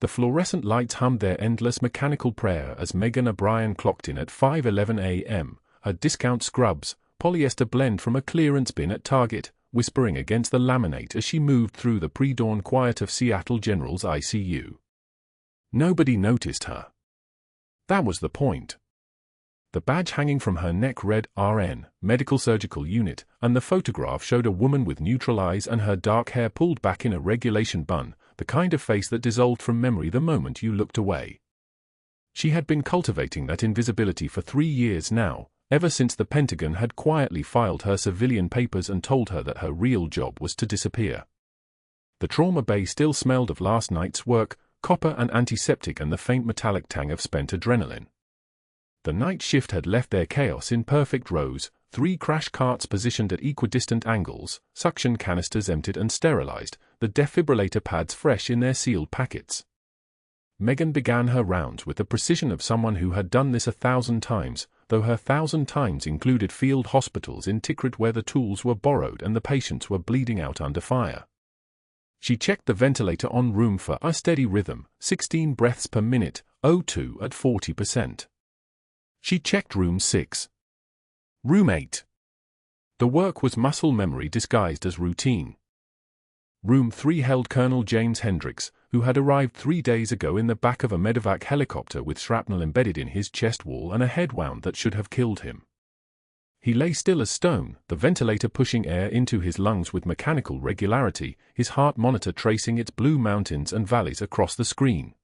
The fluorescent lights hummed their endless mechanical prayer as Megan O'Brien clocked in at 5:11 a.m., her discount scrubs, polyester blend from a clearance bin at Target, whispering against the laminate as she moved through the pre-dawn quiet of Seattle General's ICU. Nobody noticed her. That was the point. The badge hanging from her neck read RN, Medical Surgical Unit, and the photograph showed a woman with neutral eyes and her dark hair pulled back in a regulation bun, the kind of face that dissolved from memory the moment you looked away. She had been cultivating that invisibility for 3 years now, ever since the Pentagon had quietly filed her civilian papers and told her that her real job was to disappear. The trauma bay still smelled of last night's work, copper and antiseptic and the faint metallic tang of spent adrenaline. The night shift had left their chaos in perfect rows, 3 crash carts positioned at equidistant angles, suction canisters emptied and sterilized, the defibrillator pads fresh in their sealed packets. Megan began her rounds with the precision of someone who had done this 1,000 times, though her 1,000 times included field hospitals in Tikrit where the tools were borrowed and the patients were bleeding out under fire. She checked the ventilator on room for a steady rhythm, 16 breaths per minute, O2 at 40%. She checked room 6. Room 8. The work was muscle memory disguised as routine. Room 3 held Colonel James Hendricks, who had arrived 3 days ago in the back of a medevac helicopter with shrapnel embedded in his chest wall and a head wound that should have killed him. He lay still as stone, the ventilator pushing air into his lungs with mechanical regularity, his heart monitor tracing its blue mountains and valleys across the screen.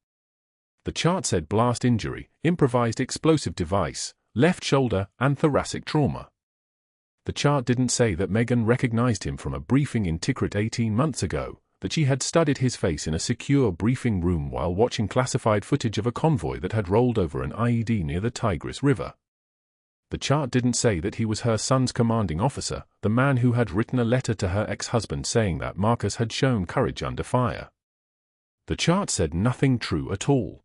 The chart said blast injury, improvised explosive device, left shoulder, and thoracic trauma. The chart didn't say that Megan recognized him from a briefing in Tikrit 18 months ago, that she had studied his face in a secure briefing room while watching classified footage of a convoy that had rolled over an IED near the Tigris River. The chart didn't say that he was her son's commanding officer, the man who had written a letter to her ex-husband saying that Marcus had shown courage under fire. The chart said nothing true at all.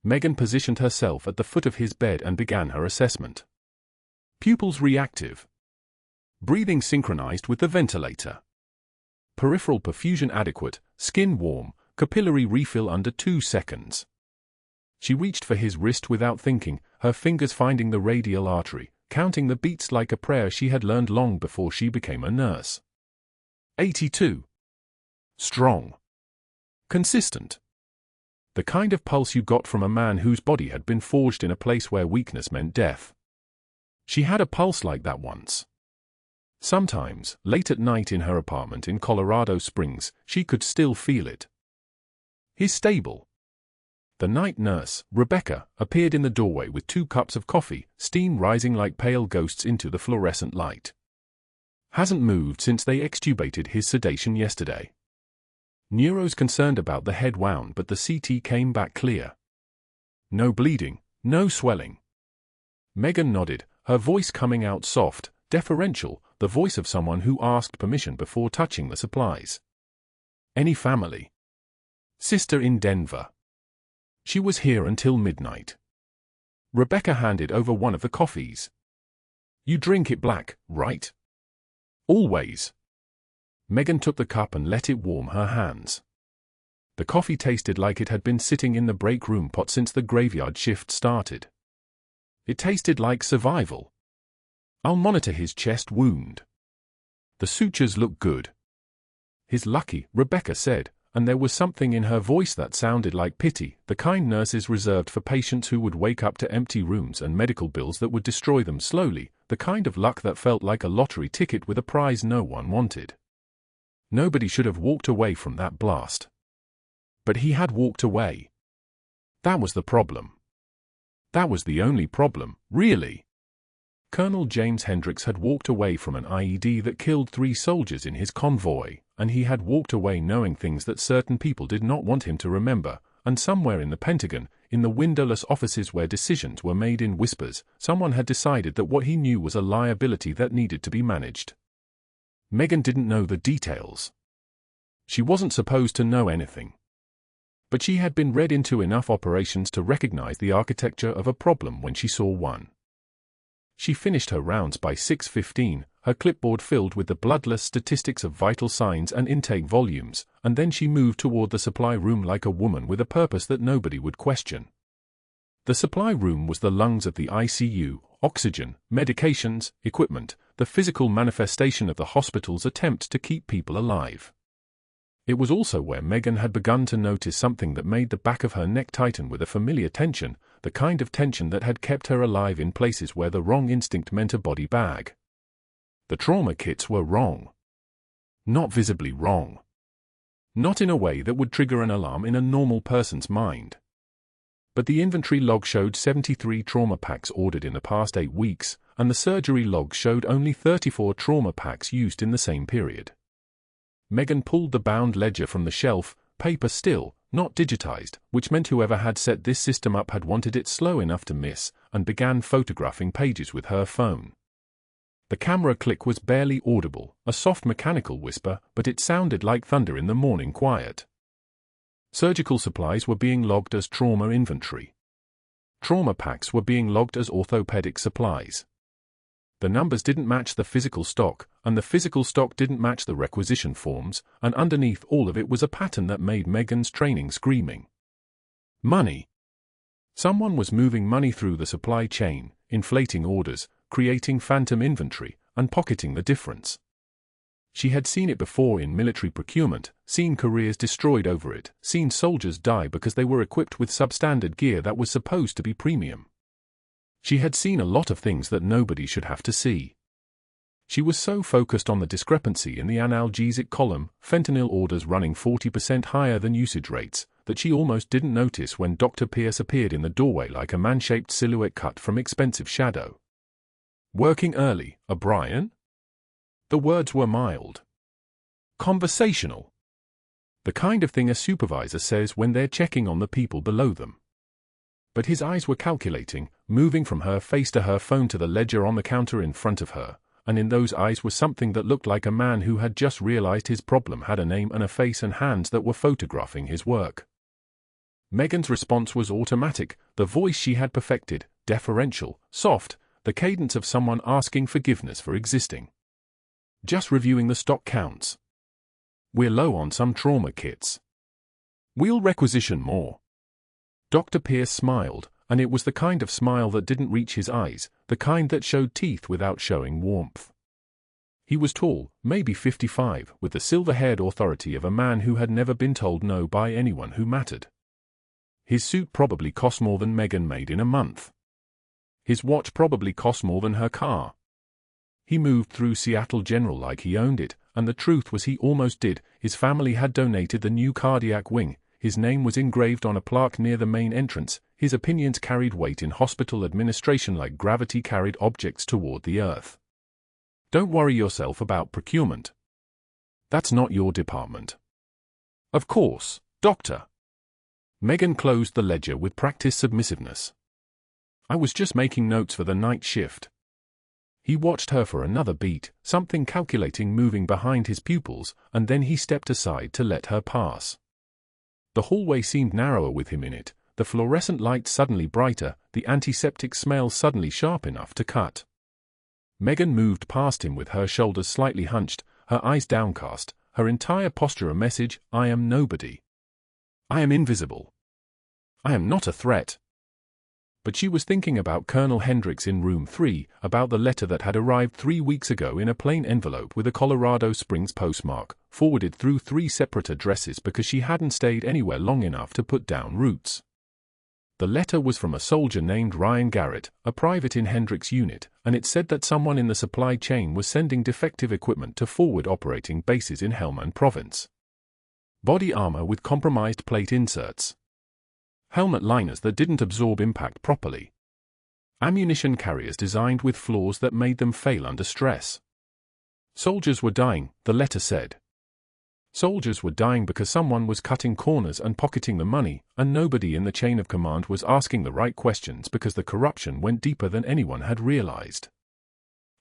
Megan positioned herself at the foot of his bed and began her assessment. Pupils reactive. Breathing synchronized with the ventilator. Peripheral perfusion adequate, skin warm, capillary refill under 2 seconds. She reached for his wrist without thinking, her fingers finding the radial artery, counting the beats like a prayer she had learned long before she became a nurse. 82. Strong. Consistent. The kind of pulse you got from a man whose body had been forged in a place where weakness meant death. She had a pulse like that once. Sometimes, late at night in her apartment in Colorado Springs, she could still feel it. His stable. The night nurse, Rebecca, appeared in the doorway with 2 cups of coffee, steam rising like pale ghosts into the fluorescent light. Hasn't moved since they extubated his sedation yesterday. Neuro's concerned about the head wound, but the CT came back clear. No bleeding, no swelling. Megan nodded, her voice coming out soft, deferential, the voice of someone who asked permission before touching the supplies. Any family? Sister in Denver. She was here until midnight. Rebecca handed over one of the coffees. You drink it black, right? Always. Megan took the cup and let it warm her hands. The coffee tasted like it had been sitting in the break room pot since the graveyard shift started. It tasted like survival. I'll monitor his chest wound. The sutures look good. He's lucky, Rebecca said, and there was something in her voice that sounded like pity, the kind nurses reserved for patients who would wake up to empty rooms and medical bills that would destroy them slowly, the kind of luck that felt like a lottery ticket with a prize no one wanted. Nobody should have walked away from that blast. But he had walked away. That was the problem. That was the only problem, really. Colonel James Hendricks had walked away from an IED that killed 3 soldiers in his convoy, and he had walked away knowing things that certain people did not want him to remember, and somewhere in the Pentagon, in the windowless offices where decisions were made in whispers, someone had decided that what he knew was a liability that needed to be managed. Megan didn't know the details. She wasn't supposed to know anything. But she had been read into enough operations to recognize the architecture of a problem when she saw one. She finished her rounds by 6:15, her clipboard filled with the bloodless statistics of vital signs and intake volumes, and then she moved toward the supply room like a woman with a purpose that nobody would question. The supply room was the lungs of the ICU, oxygen, medications, equipment, the physical manifestation of the hospital's attempt to keep people alive. It was also where Megan had begun to notice something that made the back of her neck tighten with a familiar tension, the kind of tension that had kept her alive in places where the wrong instinct meant a body bag. The trauma kits were wrong. Not visibly wrong. Not in a way that would trigger an alarm in a normal person's mind. But the inventory log showed 73 trauma packs ordered in the past 8 weeks, and the surgery log showed only 34 trauma packs used in the same period. Megan pulled the bound ledger from the shelf, paper still, not digitized, which meant whoever had set this system up had wanted it slow enough to miss, and began photographing pages with her phone. The camera click was barely audible, a soft mechanical whisper, but it sounded like thunder in the morning quiet. Surgical supplies were being logged as trauma inventory. Trauma packs were being logged as orthopedic supplies. The numbers didn't match the physical stock, and the physical stock didn't match the requisition forms, and underneath all of it was a pattern that made Megan's training screaming. Money. Someone was moving money through the supply chain, inflating orders, creating phantom inventory, and pocketing the difference. She had seen it before in military procurement, seen careers destroyed over it, seen soldiers die because they were equipped with substandard gear that was supposed to be premium. She had seen a lot of things that nobody should have to see. She was so focused on the discrepancy in the analgesic column, fentanyl orders running 40% higher than usage rates, that she almost didn't notice when Dr. Pierce appeared in the doorway like a man-shaped silhouette cut from expensive shadow. Working early, O'Brien? The words were mild. Conversational. The kind of thing a supervisor says when they're checking on the people below them. But his eyes were calculating, moving from her face to her phone to the ledger on the counter in front of her, and in those eyes was something that looked like a man who had just realized his problem had a name and a face and hands that were photographing his work. Megan's response was automatic, the voice she had perfected, deferential, soft, the cadence of someone asking forgiveness for existing. Just reviewing the stock counts. We're low on some trauma kits. We'll requisition more. Dr. Pierce smiled, and it was the kind of smile that didn't reach his eyes, the kind that showed teeth without showing warmth. He was tall, maybe 55, with the silver-haired authority of a man who had never been told no by anyone who mattered. His suit probably cost more than Megan made in a month. His watch probably cost more than her car. He moved through Seattle General like he owned it, and the truth was he almost did. His family had donated the new cardiac wing. His name was engraved on a plaque near the main entrance. His opinions carried weight in hospital administration like gravity carried objects toward the earth. Don't worry yourself about procurement. That's not your department. Of course, Doctor. Megan closed the ledger with practiced submissiveness. I was just making notes for the night shift. He watched her for another beat, something calculating moving behind his pupils, and then he stepped aside to let her pass. The hallway seemed narrower with him in it, the fluorescent light suddenly brighter, the antiseptic smell suddenly sharp enough to cut. Megan moved past him with her shoulders slightly hunched, her eyes downcast, her entire posture a message: I am nobody. I am invisible. I am not a threat. But she was thinking about Colonel Hendricks in room 3, about the letter that had arrived 3 weeks ago in a plain envelope with a Colorado Springs postmark, forwarded through 3 separate addresses because she hadn't stayed anywhere long enough to put down roots. The letter was from a soldier named Ryan Garrett, a private in Hendricks' unit, and it said that someone in the supply chain was sending defective equipment to forward operating bases in Helmand Province. Body armor with compromised plate inserts. Helmet liners that didn't absorb impact properly. Ammunition carriers designed with flaws that made them fail under stress. Soldiers were dying, the letter said. Soldiers were dying because someone was cutting corners and pocketing the money, and nobody in the chain of command was asking the right questions because the corruption went deeper than anyone had realized.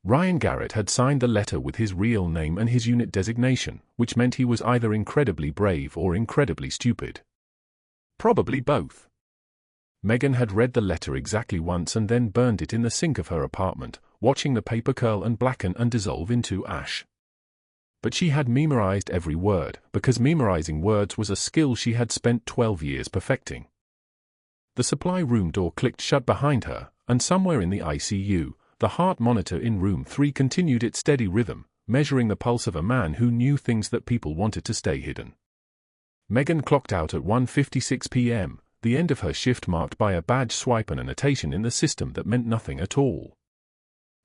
Ryan Garrett had signed the letter with his real name and his unit designation, which meant he was either incredibly brave or incredibly stupid. Probably both. Megan had read the letter exactly once and then burned it in the sink of her apartment, watching the paper curl and blacken and dissolve into ash. But she had memorized every word, because memorizing words was a skill she had spent 12 years perfecting. The supply room door clicked shut behind her, and somewhere in the ICU, the heart monitor in room 3 continued its steady rhythm, measuring the pulse of a man who knew things that people wanted to stay hidden. Megan clocked out at 1:56 p.m., the end of her shift marked by a badge swipe and a notation in the system that meant nothing at all.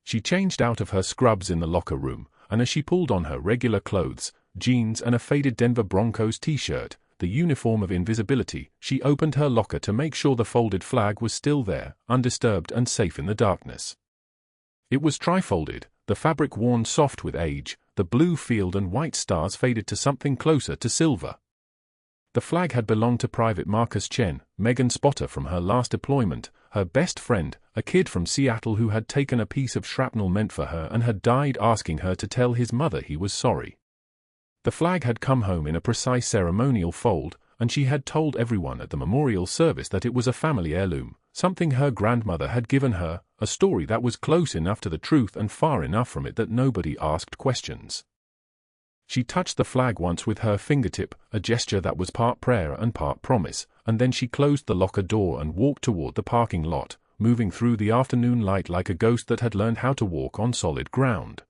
She changed out of her scrubs in the locker room, and as she pulled on her regular clothes, jeans and a faded Denver Broncos t-shirt, the uniform of invisibility, she opened her locker to make sure the folded flag was still there, undisturbed and safe in the darkness. It was tri-folded, the fabric worn soft with age, the blue field and white stars faded to something closer to silver. The flag had belonged to Private Marcus Chen, Megan's spotter from her last deployment, her best friend, a kid from Seattle who had taken a piece of shrapnel meant for her and had died asking her to tell his mother he was sorry. The flag had come home in a precise ceremonial fold, and she had told everyone at the memorial service that it was a family heirloom, something her grandmother had given her, a story that was close enough to the truth and far enough from it that nobody asked questions. She touched the flag once with her fingertip, a gesture that was part prayer and part promise, and then she closed the locker door and walked toward the parking lot, moving through the afternoon light like a ghost that had learned how to walk on solid ground.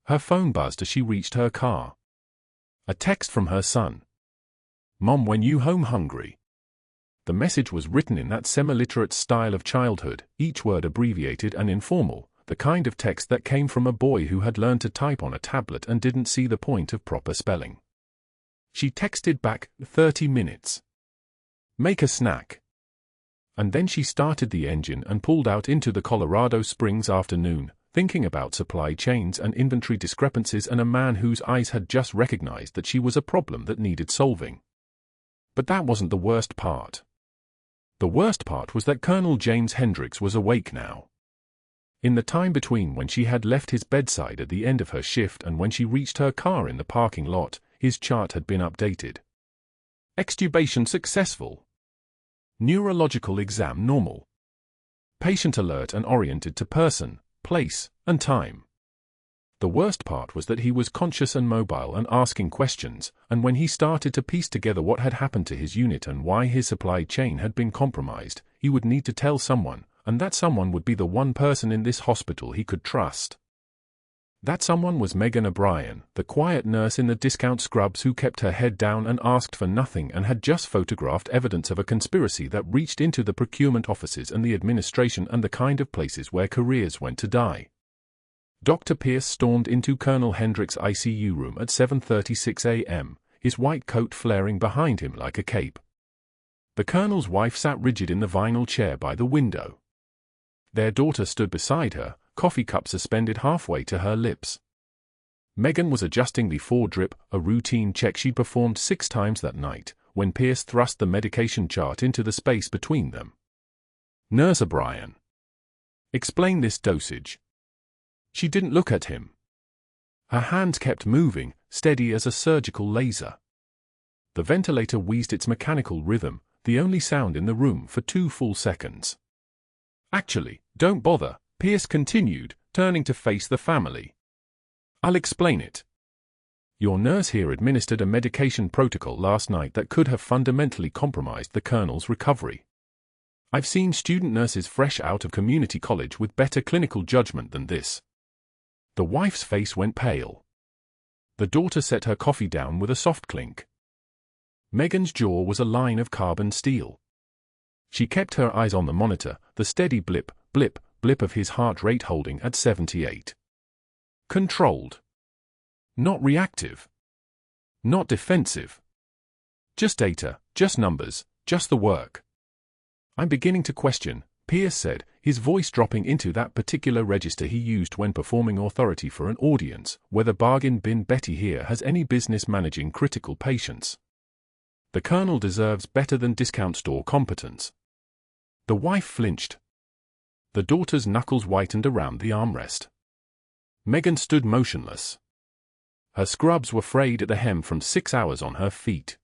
Her phone buzzed as she reached her car. A text from her son. "Mom, when you home hungry?" The message was written in that semi-literate style of childhood, each word abbreviated and informal, the kind of text that came from a boy who had learned to type on a tablet and didn't see the point of proper spelling. She texted back, 30 minutes. Make a snack. And then she started the engine and pulled out into the Colorado Springs afternoon, thinking about supply chains and inventory discrepancies and a man whose eyes had just recognized that she was a problem that needed solving. But that wasn't the worst part. The worst part was that Colonel James Hendricks was awake now. In the time between when she had left his bedside at the end of her shift and when she reached her car in the parking lot, his chart had been updated. Extubation successful. Neurological exam normal. Patient alert and oriented to person, place, and time. The worst part was that he was conscious and mobile and asking questions, and when he started to piece together what had happened to his unit and why his supply chain had been compromised, he would need to tell someone, and that someone would be the one person in this hospital he could trust. That someone was Megan O'Brien, the quiet nurse in the discount scrubs who kept her head down and asked for nothing and had just photographed evidence of a conspiracy that reached into the procurement offices and the administration and the kind of places where careers went to die. Dr. Pierce stormed into Colonel Hendricks' ICU room at 7:36 a.m., his white coat flaring behind him like a cape. The colonel's wife sat rigid in the vinyl chair by the window. Their daughter stood beside her, coffee cup suspended halfway to her lips. Megan was adjusting the four-drip, a routine check she'd performed 6 times that night, when Pierce thrust the medication chart into the space between them. "Nurse O'Brien, explain this dosage." She didn't look at him. Her hands kept moving, steady as a surgical laser. The ventilator wheezed its mechanical rhythm, the only sound in the room for 2 full seconds. "Actually, don't bother," Pierce continued, turning to face the family. "I'll explain it. Your nurse here administered a medication protocol last night that could have fundamentally compromised the colonel's recovery. I've seen student nurses fresh out of community college with better clinical judgment than this." The wife's face went pale. The daughter set her coffee down with a soft clink. Megan's jaw was a line of carbon steel. She kept her eyes on the monitor, the steady blip, blip, blip of his heart rate holding at 78. Controlled. Not reactive. Not defensive. Just data, just numbers, just the work. "I'm beginning to question," Pierce said, his voice dropping into that particular register he used when performing authority for an audience, "whether Bargain Bin Betty here has any business managing critical patients. The colonel deserves better than discount store competence." The wife flinched. The daughter's knuckles whitened around the armrest. Megan stood motionless. Her scrubs were frayed at the hem from 6 hours on her feet.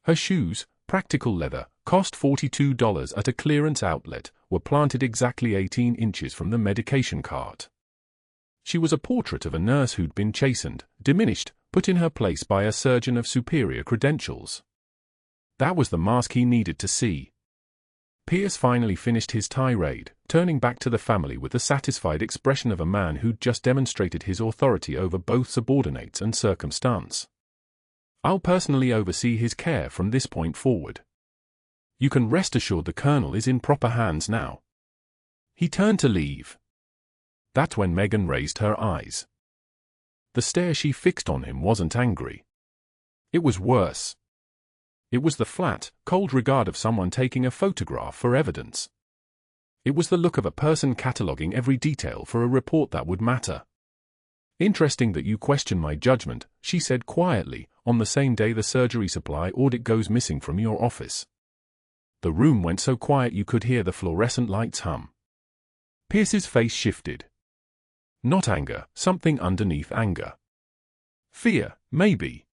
Her shoes, practical leather, cost $42 at a clearance outlet, were planted exactly 18 inches from the medication cart. She was a portrait of a nurse who'd been chastened, diminished, put in her place by a surgeon of superior credentials. That was the mask he needed to see. Pierce finally finished his tirade, turning back to the family with the satisfied expression of a man who'd just demonstrated his authority over both subordinates and circumstance. I'll personally oversee his care from this point forward. You can rest assured the Colonel is in proper hands now. He turned to leave. That's when Megan raised her eyes. The stare she fixed on him wasn't angry. It was worse. It was the flat, cold regard of someone taking a photograph for evidence. It was the look of a person cataloguing every detail for a report that would matter. Interesting that you question my judgment, she said quietly, on the same day the surgery supply audit goes missing from your office. The room went so quiet you could hear the fluorescent lights hum. Pierce's face shifted. Not anger, something underneath anger. Fear, maybe.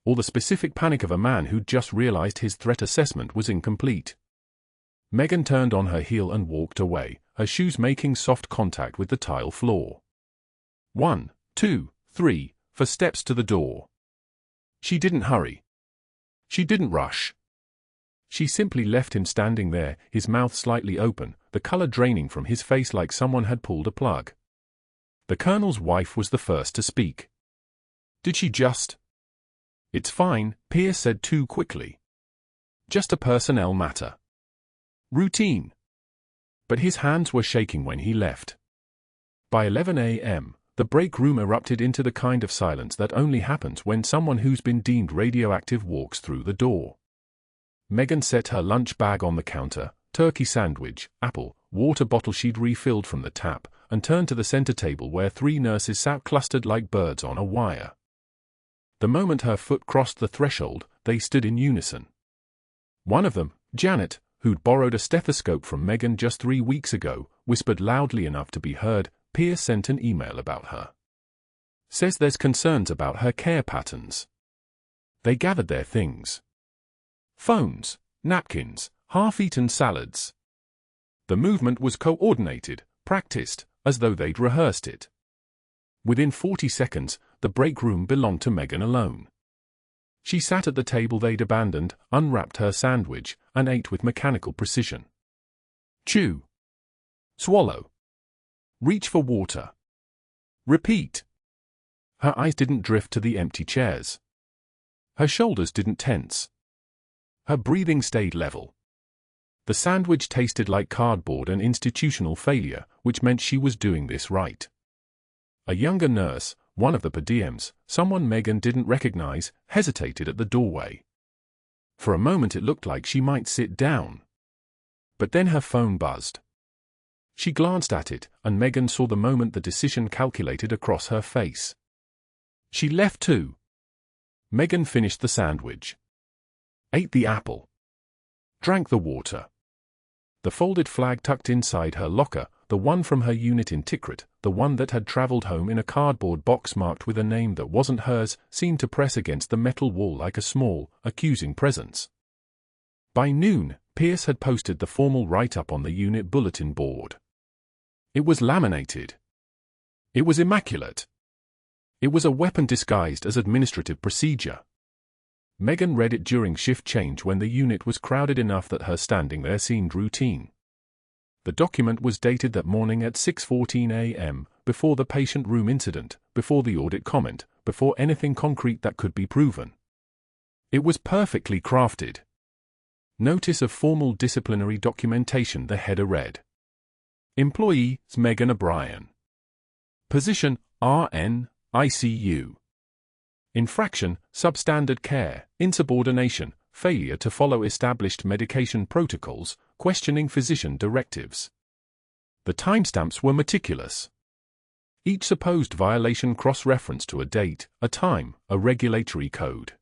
Or the specific panic of a man who'd just realized his threat assessment was incomplete. Megan turned on her heel and walked away, her shoes making soft contact with the tile floor. 1, 2, 3, 4 steps to the door. She didn't hurry. She didn't rush. She simply left him standing there, his mouth slightly open, the color draining from his face like someone had pulled a plug. The Colonel's wife was the first to speak. Did she just? It's fine, Pierce said too quickly. Just a personnel matter. Routine. But his hands were shaking when he left. By 11 a.m., the break room erupted into the kind of silence that only happens when someone who's been deemed radioactive walks through the door. Megan set her lunch bag on the counter, turkey sandwich, apple, water bottle she'd refilled from the tap, and turned to the center table where 3 nurses sat clustered like birds on a wire. The moment her foot crossed the threshold, they stood in unison. One of them, Janet, who'd borrowed a stethoscope from Megan just 3 weeks ago, whispered loudly enough to be heard, Pierce sent an email about her. Says there's concerns about her care patterns. They gathered their things. Phones, napkins, half-eaten salads. The movement was coordinated, practiced, as though they'd rehearsed it. Within 40 seconds, the break room belonged to Megan alone. She sat at the table they'd abandoned, unwrapped her sandwich, and ate with mechanical precision. Chew. Swallow. Reach for water. Repeat. Her eyes didn't drift to the empty chairs. Her shoulders didn't tense. Her breathing stayed level. The sandwich tasted like cardboard and institutional failure, which meant she was doing this right. A younger nurse, one of the per diems, someone Megan didn't recognize, hesitated at the doorway. For a moment it looked like she might sit down. But then her phone buzzed. She glanced at it, and Megan saw the moment the decision calculated across her face. She left too. Megan finished the sandwich. Ate the apple. Drank the water. The folded flag tucked inside her locker, the one from her unit in Tikrit, the one that had traveled home in a cardboard box marked with a name that wasn't hers, seemed to press against the metal wall like a small, accusing presence. By noon, Pierce had posted the formal write-up on the unit bulletin board. It was laminated. It was immaculate. It was a weapon disguised as administrative procedure. Megan read it during shift change when the unit was crowded enough that her standing there seemed routine. The document was dated that morning at 6:14 a.m., before the patient room incident, before the audit comment, before anything concrete that could be proven. It was perfectly crafted. Notice of formal disciplinary documentation, the header read. Employee, Megan O'Brien. Position, RN, ICU. Infraction, substandard care, insubordination, failure to follow established medication protocols, questioning physician directives. The timestamps were meticulous. Each supposed violation cross-referenced to a date, a time, a regulatory code.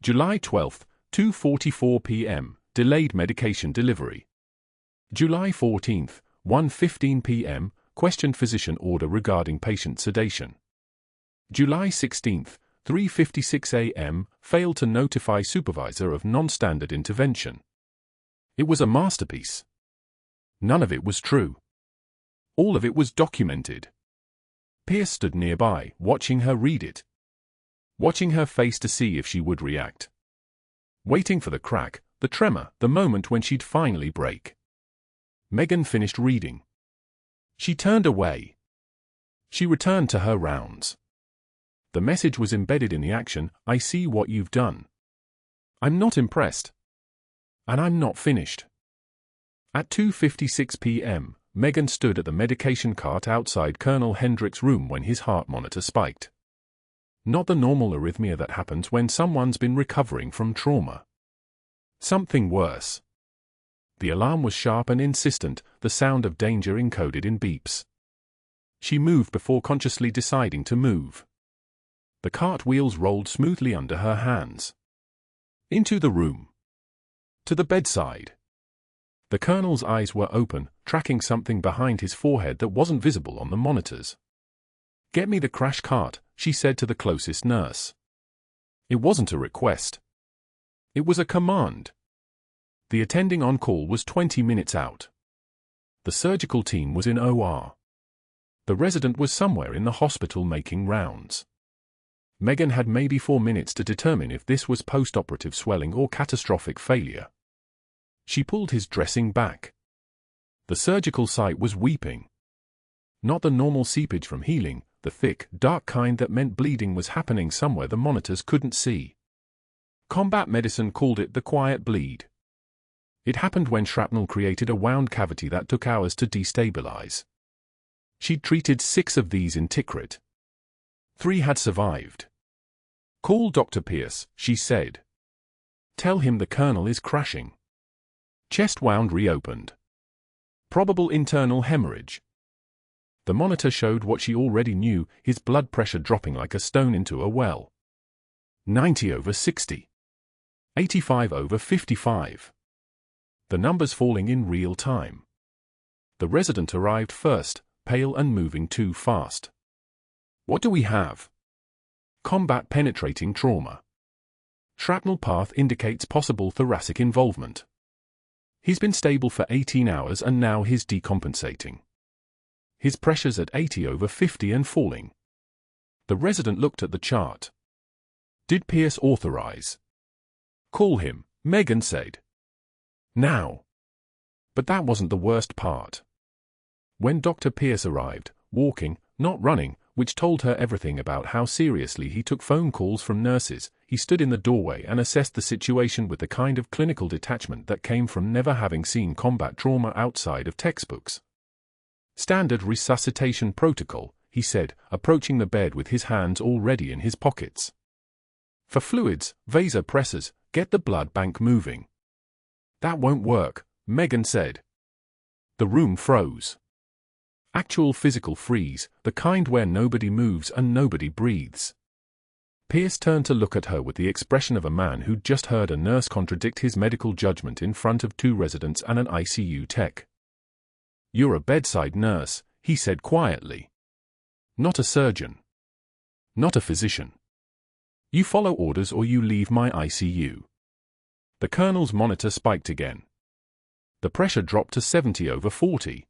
July 12, 2:44 p.m., delayed medication delivery. July 14, 1:15 p.m., questioned physician order regarding patient sedation. July 16, 3:56 a.m., failed to notify supervisor of non-standard intervention. It was a masterpiece. None of it was true. All of it was documented. Pierce stood nearby, watching her read it. Watching her face to see if she would react. Waiting for the crack, the tremor, the moment when she'd finally break. Megan finished reading. She turned away. She returned to her rounds. The message was embedded in the action. I see what you've done. I'm not impressed. And I'm not finished. At 2:56 p.m., Megan stood at the medication cart outside Colonel Hendricks' room when his heart monitor spiked. Not the normal arrhythmia that happens when someone's been recovering from trauma. Something worse. The alarm was sharp and insistent, the sound of danger encoded in beeps. She moved before consciously deciding to move. The cart wheels rolled smoothly under her hands. Into the room. To the bedside. The colonel's eyes were open, tracking something behind his forehead that wasn't visible on the monitors. "Get me the crash cart," she said to the closest nurse. It wasn't a request. It was a command. The attending on call was 20 minutes out. The surgical team was in OR. The resident was somewhere in the hospital making rounds. Megan had maybe 4 minutes to determine if this was post-operative swelling or catastrophic failure. She pulled his dressing back. The surgical site was weeping. Not the normal seepage from healing, the thick, dark kind that meant bleeding was happening somewhere the monitors couldn't see. Combat medicine called it the quiet bleed. It happened when shrapnel created a wound cavity that took hours to destabilize. She'd treated 6 of these in Tikrit. 3 had survived. "Call Dr. Pierce," she said. "Tell him the colonel is crashing." Chest wound reopened. Probable internal hemorrhage. The monitor showed what she already knew, his blood pressure dropping like a stone into a well. 90/60. 85/55. The numbers falling in real time. The resident arrived first, pale and moving too fast. "What do we have?" "Combat penetrating trauma. Shrapnel path indicates possible thoracic involvement. He's been stable for 18 hours and now he's decompensating. His pressure's at 80/50 and falling." The resident looked at the chart. "Did Pierce authorize?" "Call him," Megan said. "Now." But that wasn't the worst part. When Dr. Pierce arrived, walking, not running, which told her everything about how seriously he took phone calls from nurses, he stood in the doorway and assessed the situation with the kind of clinical detachment that came from never having seen combat trauma outside of textbooks. "Standard resuscitation protocol," he said, approaching the bed with his hands already in his pockets. "For fluids, vasopressors, get the blood bank moving." "That won't work," Megan said. The room froze. Actual physical freeze, the kind where nobody moves and nobody breathes. Pierce turned to look at her with the expression of a man who'd just heard a nurse contradict his medical judgment in front of 2 residents and an ICU tech. "You're a bedside nurse," he said quietly. "Not a surgeon. Not a physician. You follow orders or you leave my ICU." The colonel's monitor spiked again. The pressure dropped to 70/40.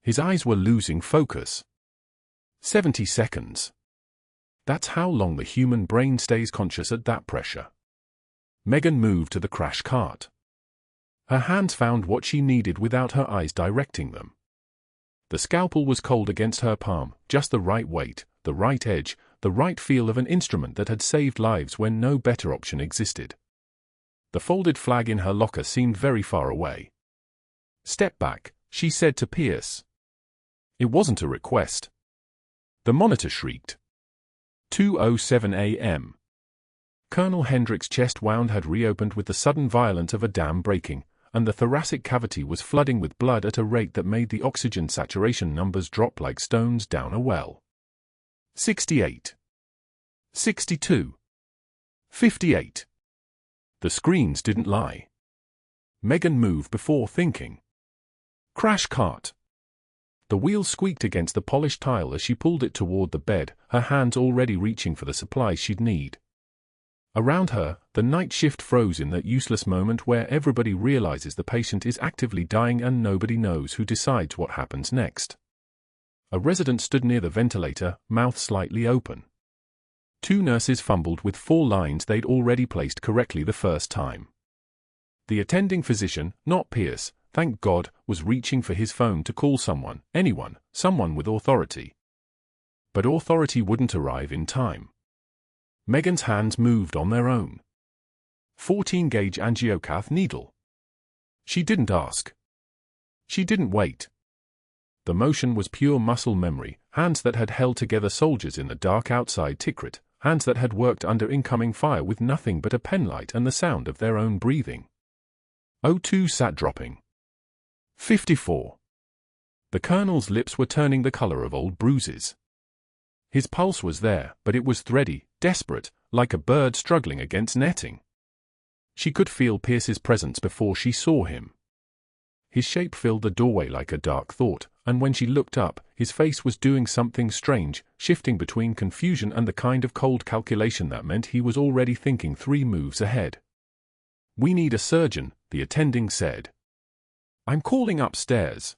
His eyes were losing focus. 70 seconds. That's how long the human brain stays conscious at that pressure. Megan moved to the crash cart. Her hands found what she needed without her eyes directing them. The scalpel was cold against her palm, just the right weight, the right edge, the right feel of an instrument that had saved lives when no better option existed. The folded flag in her locker seemed very far away. "Step back," she said to Pierce. It wasn't a request. The monitor shrieked. 2:07 a.m. Colonel Hendricks' chest wound had reopened with the sudden violence of a dam breaking, and the thoracic cavity was flooding with blood at a rate that made the oxygen saturation numbers drop like stones down a well. 68. 62. 58. The screens didn't lie. Megan moved before thinking. Crash cart. The wheel squeaked against the polished tile as she pulled it toward the bed, her hands already reaching for the supplies she'd need. Around her, the night shift froze in that useless moment where everybody realizes the patient is actively dying and nobody knows who decides what happens next. A resident stood near the ventilator, mouth slightly open. 2 nurses fumbled with 4 lines they'd already placed correctly the first time. The attending physician, not Pierce, thank God, was reaching for his phone to call someone, anyone, someone with authority. But authority wouldn't arrive in time. Megan's hands moved on their own. 14-gauge angiocath needle. She didn't ask. She didn't wait. The motion was pure muscle memory, hands that had held together soldiers in the dark outside Tikrit, hands that had worked under incoming fire with nothing but a penlight and the sound of their own breathing. O2 sat dropping. 54. The colonel's lips were turning the color of old bruises. His pulse was there, but it was thready, desperate, like a bird struggling against netting. She could feel Pierce's presence before she saw him. His shape filled the doorway like a dark thought, and when she looked up, his face was doing something strange, shifting between confusion and the kind of cold calculation that meant he was already thinking 3 moves ahead. "We need a surgeon," the attending said. "I'm calling upstairs."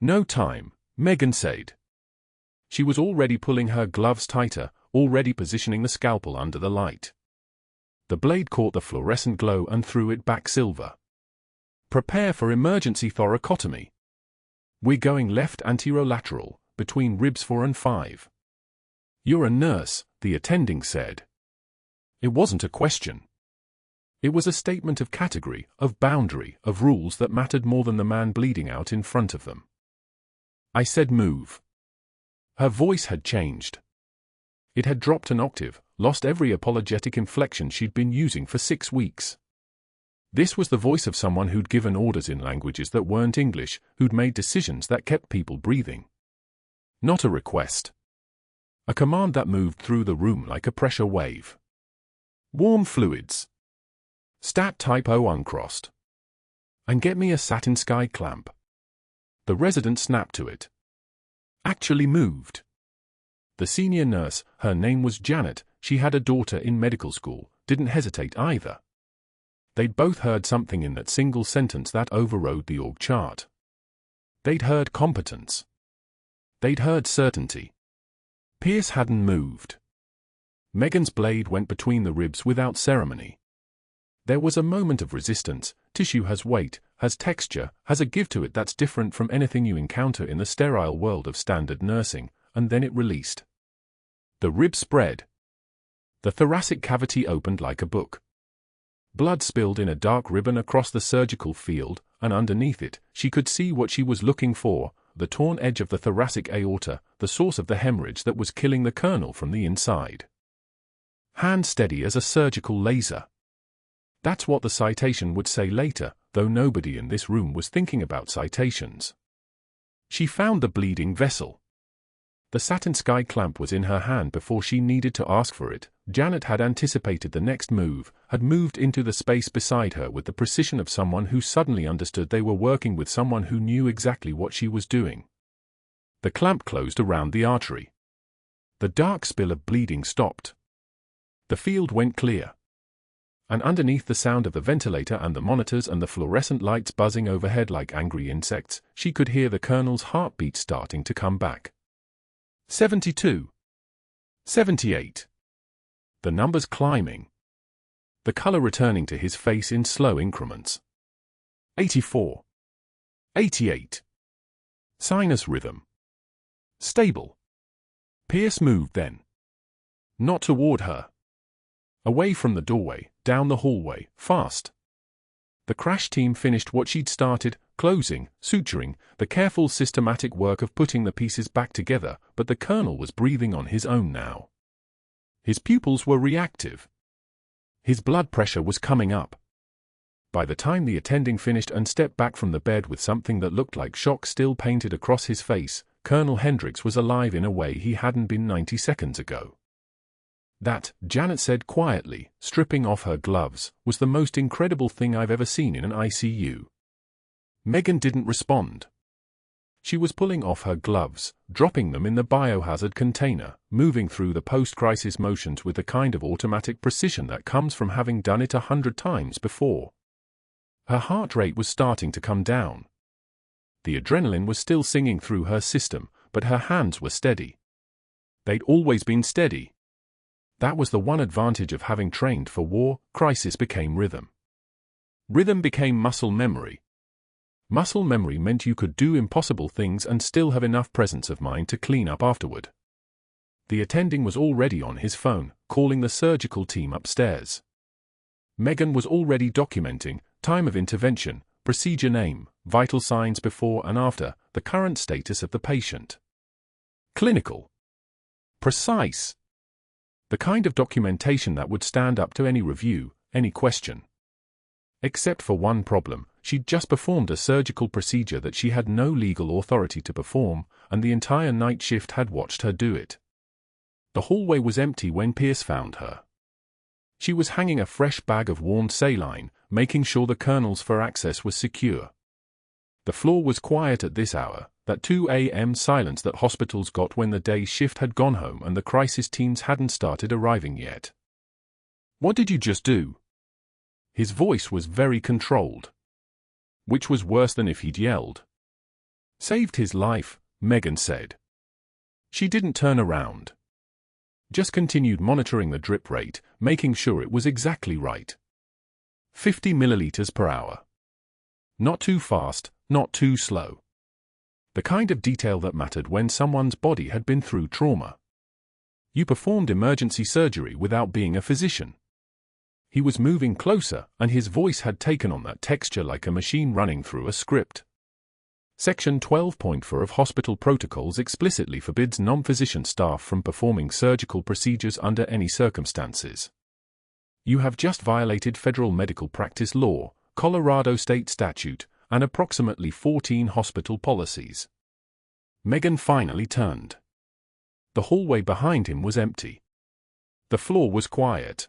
"No time," Megan said. She was already pulling her gloves tighter, already positioning the scalpel under the light. The blade caught the fluorescent glow and threw it back silver. "Prepare for emergency thoracotomy. We're going left anterolateral, between ribs 4 and 5. "You're a nurse," the attending said. It wasn't a question. It was a statement of category, of boundary, of rules that mattered more than the man bleeding out in front of them. "I said move." Her voice had changed. It had dropped an octave, lost every apologetic inflection she'd been using for 6 weeks. This was the voice of someone who'd given orders in languages that weren't English, who'd made decisions that kept people breathing. Not a request. A command that moved through the room like a pressure wave. "Warm fluids. Stat type O uncrossed. And get me a satin sky clamp." The resident snapped to it. Actually moved. The senior nurse, her name was Janet, she had a daughter in medical school, didn't hesitate either. They'd both heard something in that single sentence that overrode the org chart. They'd heard competence. They'd heard certainty. Pierce hadn't moved. Megan's blade went between the ribs without ceremony. There was a moment of resistance. Tissue has weight, has texture, has a give to it that's different from anything you encounter in the sterile world of standard nursing, and then it released. The rib spread. The thoracic cavity opened like a book. Blood spilled in a dark ribbon across the surgical field, and underneath it, she could see what she was looking for, the torn edge of the thoracic aorta, the source of the hemorrhage that was killing the colonel from the inside. Hand steady as a surgical laser. That's what the citation would say later, though nobody in this room was thinking about citations. She found the bleeding vessel. The satin sky clamp was in her hand before she needed to ask for it. Janet had anticipated the next move, had moved into the space beside her with the precision of someone who suddenly understood they were working with someone who knew exactly what she was doing. The clamp closed around the artery. The dark spill of bleeding stopped. The field went clear. And underneath the sound of the ventilator and the monitors and the fluorescent lights buzzing overhead like angry insects, she could hear the colonel's heartbeat starting to come back. 72. 78. The numbers climbing. The color returning to his face in slow increments. 84. 88. Sinus rhythm. Stable. Pierce moved then. Not toward her. Away from the doorway, down the hallway, fast. The crash team finished what she'd started, closing, suturing, the careful systematic work of putting the pieces back together, but the colonel was breathing on his own now. His pupils were reactive. His blood pressure was coming up. By the time the attending finished and stepped back from the bed with something that looked like shock still painted across his face, Colonel Hendricks was alive in a way he hadn't been 90 seconds ago. That, Janet said quietly, stripping off her gloves, was the most incredible thing I've ever seen in an ICU. Megan didn't respond. She was pulling off her gloves, dropping them in the biohazard container, moving through the post-crisis motions with the kind of automatic precision that comes from having done it 100 times before. Her heart rate was starting to come down. The adrenaline was still singing through her system, but her hands were steady. They'd always been steady. That was the one advantage of having trained for war. Crisis became rhythm. Rhythm became muscle memory. Muscle memory meant you could do impossible things and still have enough presence of mind to clean up afterward. The attending was already on his phone, calling the surgical team upstairs. Megan was already documenting time of intervention, procedure name, vital signs before and after, the current status of the patient. Clinical. Precise. The kind of documentation that would stand up to any review, any question. Except for one problem, she'd just performed a surgical procedure that she had no legal authority to perform, and the entire night shift had watched her do it. The hallway was empty when Pierce found her. She was hanging a fresh bag of worn saline, making sure the kernels for access was secure. The floor was quiet at this hour, that 2 a.m. silence that hospitals got when the day shift had gone home and the crisis teams hadn't started arriving yet. "What did you just do?" His voice was very controlled. Which was worse than if he'd yelled. "Saved his life," Megan said. She didn't turn around. Just continued monitoring the drip rate, making sure it was exactly right. 50 milliliters per hour. Not too fast, not too slow. The kind of detail that mattered when someone's body had been through trauma. You performed emergency surgery without being a physician. He was moving closer, and his voice had taken on that texture like a machine running through a script. Section 12.4 of hospital protocols explicitly forbids non-physician staff from performing surgical procedures under any circumstances. You have just violated federal medical practice law, Colorado state statute, and approximately 14 hospital policies. Megan finally turned. The hallway behind him was empty. The floor was quiet.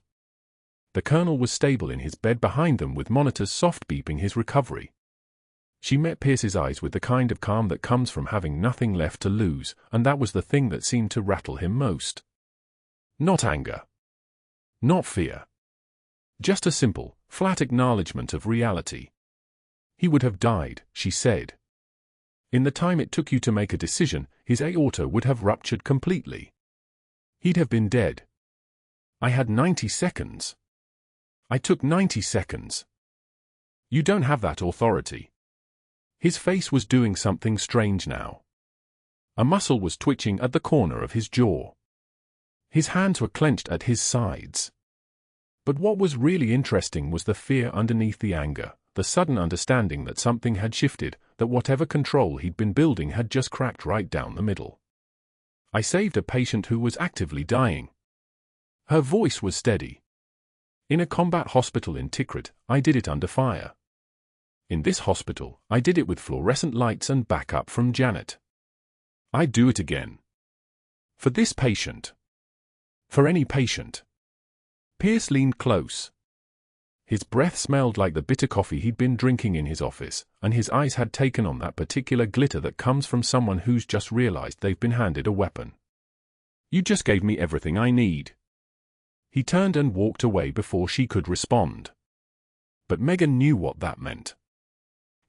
The colonel was stable in his bed behind them with monitors soft beeping his recovery. She met Pierce's eyes with the kind of calm that comes from having nothing left to lose, and that was the thing that seemed to rattle him most. Not anger. Not fear. Just a simple, flat acknowledgement of reality. He would have died, she said. In the time it took you to make a decision, his aorta would have ruptured completely. He'd have been dead. I had 90 seconds. I took 90 seconds. You don't have that authority. His face was doing something strange now. A muscle was twitching at the corner of his jaw. His hands were clenched at his sides. But what was really interesting was the fear underneath the anger, the sudden understanding that something had shifted, that whatever control he'd been building had just cracked right down the middle. I saved a patient who was actively dying. Her voice was steady. In a combat hospital in Tikrit, I did it under fire. In this hospital, I did it with fluorescent lights and backup from Janet. I'd do it again. For this patient. For any patient. Pierce leaned close. His breath smelled like the bitter coffee he'd been drinking in his office, and his eyes had taken on that particular glitter that comes from someone who's just realized they've been handed a weapon. You just gave me everything I need. He turned and walked away before she could respond. But Megan knew what that meant.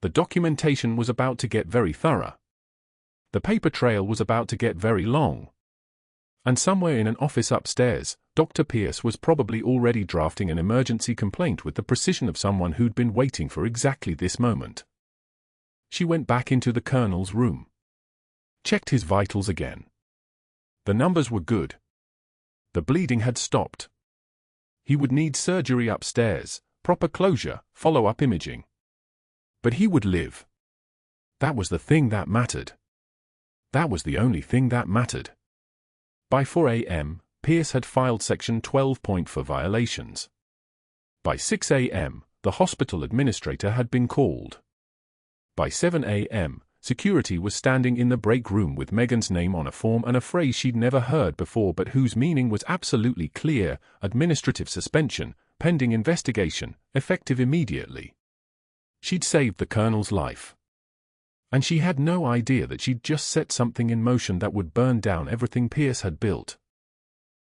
The documentation was about to get very thorough. The paper trail was about to get very long. And somewhere in an office upstairs, Dr. Pierce was probably already drafting an emergency complaint with the precision of someone who'd been waiting for exactly this moment. She went back into the colonel's room. Checked his vitals again. The numbers were good. The bleeding had stopped. He would need surgery upstairs, proper closure, follow-up imaging. But he would live. That was the thing that mattered. That was the only thing that mattered. By 4 a.m., Pierce had filed Section 12.4 violations. By 6 a.m., the hospital administrator had been called. By 7 a.m., security was standing in the break room with Megan's name on a form and a phrase she'd never heard before but whose meaning was absolutely clear: administrative suspension, pending investigation, effective immediately. She'd saved the colonel's life. And she had no idea that she'd just set something in motion that would burn down everything Pierce had built.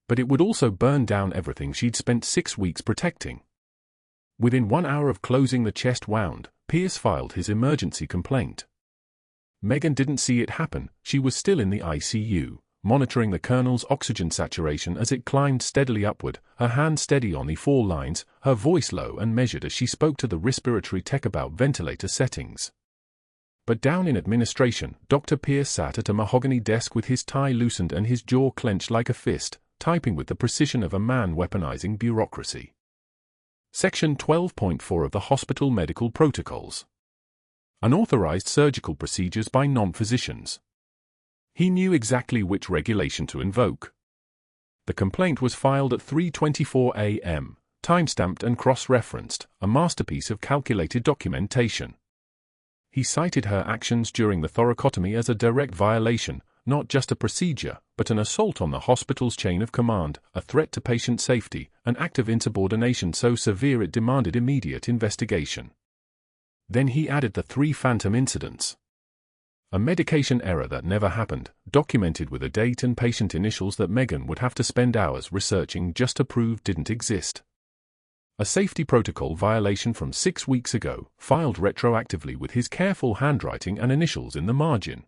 But it would also burn down everything she'd spent 6 weeks protecting. Within 1 hour of closing the chest wound, Pierce filed his emergency complaint. Megan didn't see it happen. She was still in the ICU, monitoring the colonel's oxygen saturation as it climbed steadily upward, her hand steady on the 4 lines, her voice low and measured as she spoke to the respiratory tech about ventilator settings. But down in administration, Dr. Pierce sat at a mahogany desk with his tie loosened and his jaw clenched like a fist, typing with the precision of a man weaponizing bureaucracy. Section 12.4 of the Hospital Medical Protocols. Unauthorized surgical procedures by non-physicians. He knew exactly which regulation to invoke. The complaint was filed at 3:24 a.m., timestamped and cross-referenced, a masterpiece of calculated documentation. He cited her actions during the thoracotomy as a direct violation, not just a procedure, but an assault on the hospital's chain of command, a threat to patient safety, an act of insubordination so severe it demanded immediate investigation. Then he added the 3 phantom incidents. A medication error that never happened, documented with a date and patient initials that Megan would have to spend hours researching just to prove didn't exist. A safety protocol violation from 6 weeks ago, filed retroactively with his careful handwriting and initials in the margin.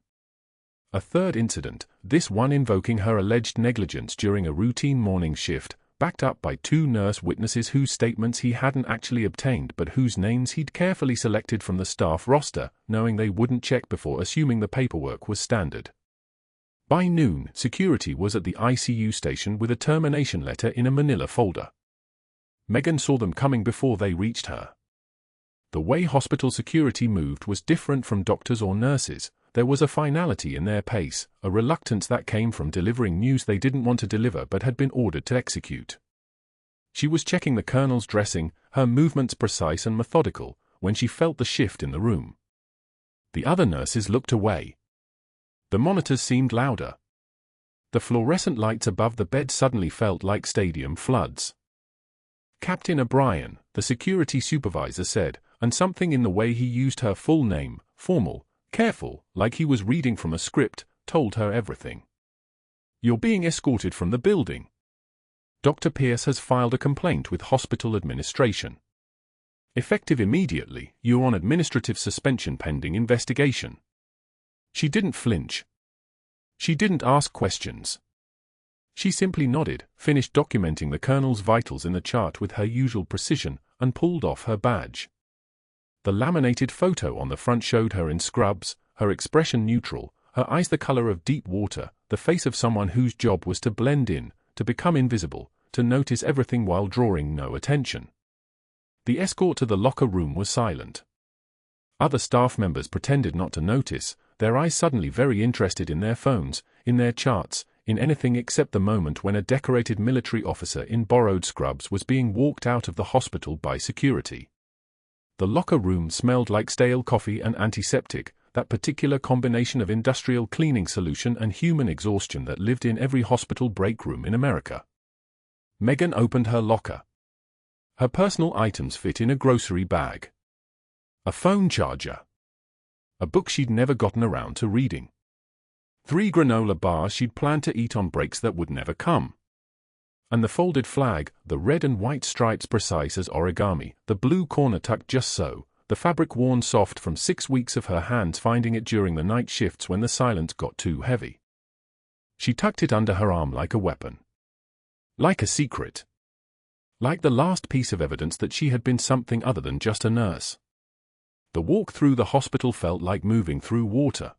A 3rd incident, this one invoking her alleged negligence during a routine morning shift, backed up by 2 nurse witnesses whose statements he hadn't actually obtained but whose names he'd carefully selected from the staff roster, knowing they wouldn't check before assuming the paperwork was standard. By noon, security was at the ICU station with a termination letter in a manila folder. Megan saw them coming before they reached her. The way hospital security moved was different from doctors or nurses. There was a finality in their pace, a reluctance that came from delivering news they didn't want to deliver but had been ordered to execute. She was checking the colonel's dressing, her movements precise and methodical, when she felt the shift in the room. The other nurses looked away. The monitors seemed louder. The fluorescent lights above the bed suddenly felt like stadium floods. Captain O'Brien, the security supervisor, said, and something in the way he used her full name, formal, careful, like he was reading from a script, told her everything. You're being escorted from the building. Dr. Pierce has filed a complaint with hospital administration. Effective immediately, you're on administrative suspension pending investigation. She didn't flinch. She didn't ask questions. She simply nodded, finished documenting the colonel's vitals in the chart with her usual precision, and pulled off her badge. The laminated photo on the front showed her in scrubs, her expression neutral, her eyes the color of deep water, the face of someone whose job was to blend in, to become invisible, to notice everything while drawing no attention. The escort to the locker room was silent. Other staff members pretended not to notice, their eyes suddenly very interested in their phones, in their charts, in anything except the moment when a decorated military officer in borrowed scrubs was being walked out of the hospital by security. The locker room smelled like stale coffee and antiseptic, that particular combination of industrial cleaning solution and human exhaustion that lived in every hospital break room in America. Megan opened her locker. Her personal items fit in a grocery bag. A phone charger. A book she'd never gotten around to reading. 3 granola bars she'd planned to eat on breaks that would never come. And the folded flag, the red and white stripes precise as origami, the blue corner tucked just so, the fabric worn soft from 6 weeks of her hands finding it during the night shifts when the silence got too heavy. She tucked it under her arm like a weapon. Like a secret. Like the last piece of evidence that she had been something other than just a nurse. The walk through the hospital felt like moving through water.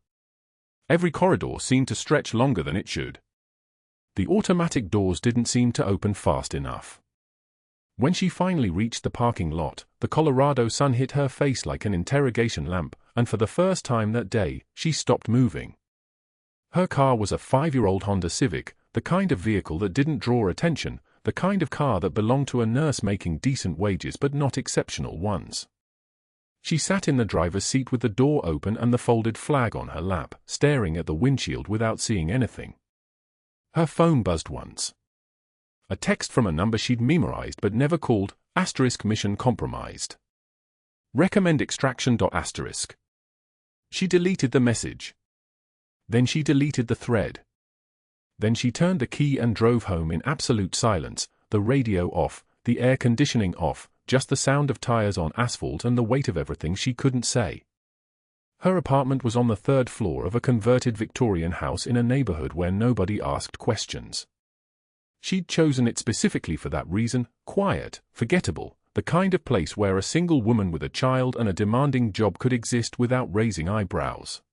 Every corridor seemed to stretch longer than it should. The automatic doors didn't seem to open fast enough. When she finally reached the parking lot, the Colorado sun hit her face like an interrogation lamp, and for the first time that day, she stopped moving. Her car was a 5-year-old Honda Civic, the kind of vehicle that didn't draw attention, the kind of car that belonged to a nurse making decent wages but not exceptional ones. She sat in the driver's seat with the door open and the folded flag on her lap, staring at the windshield without seeing anything. Her phone buzzed once. A text from a number she'd memorized but never called, *mission compromised. Recommend extraction. *. She deleted the message. Then she deleted the thread. Then she turned the key and drove home in absolute silence, the radio off, the air conditioning off, just the sound of tires on asphalt and the weight of everything she couldn't say. Her apartment was on the 3rd floor of a converted Victorian house in a neighborhood where nobody asked questions. She'd chosen it specifically for that reason, quiet, forgettable, the kind of place where a single woman with a child and a demanding job could exist without raising eyebrows.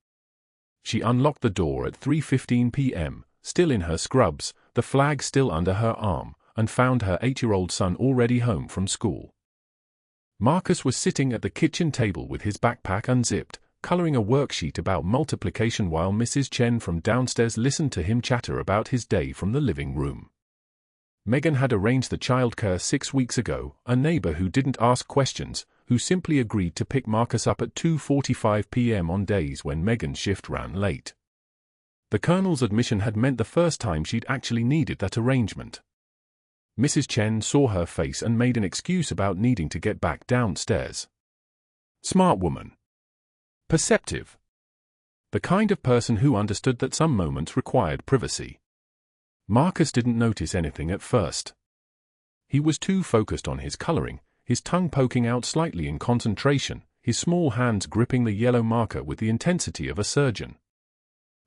She unlocked the door at 3:15 p.m., still in her scrubs, the flag still under her arm, and found her 8-year-old son already home from school. Marcus was sitting at the kitchen table with his backpack unzipped, coloring a worksheet about multiplication while Mrs. Chen from downstairs listened to him chatter about his day from the living room. Megan had arranged the childcare 6 weeks ago, a neighbor who didn't ask questions, who simply agreed to pick Marcus up at 2:45 p.m. on days when Megan's shift ran late. The Colonel's admission had meant the first time she'd actually needed that arrangement. Mrs. Chen saw her face and made an excuse about needing to get back downstairs. Smart woman. Perceptive. The kind of person who understood that some moments required privacy. Marcus didn't notice anything at first. He was too focused on his coloring, his tongue poking out slightly in concentration, his small hands gripping the yellow marker with the intensity of a surgeon.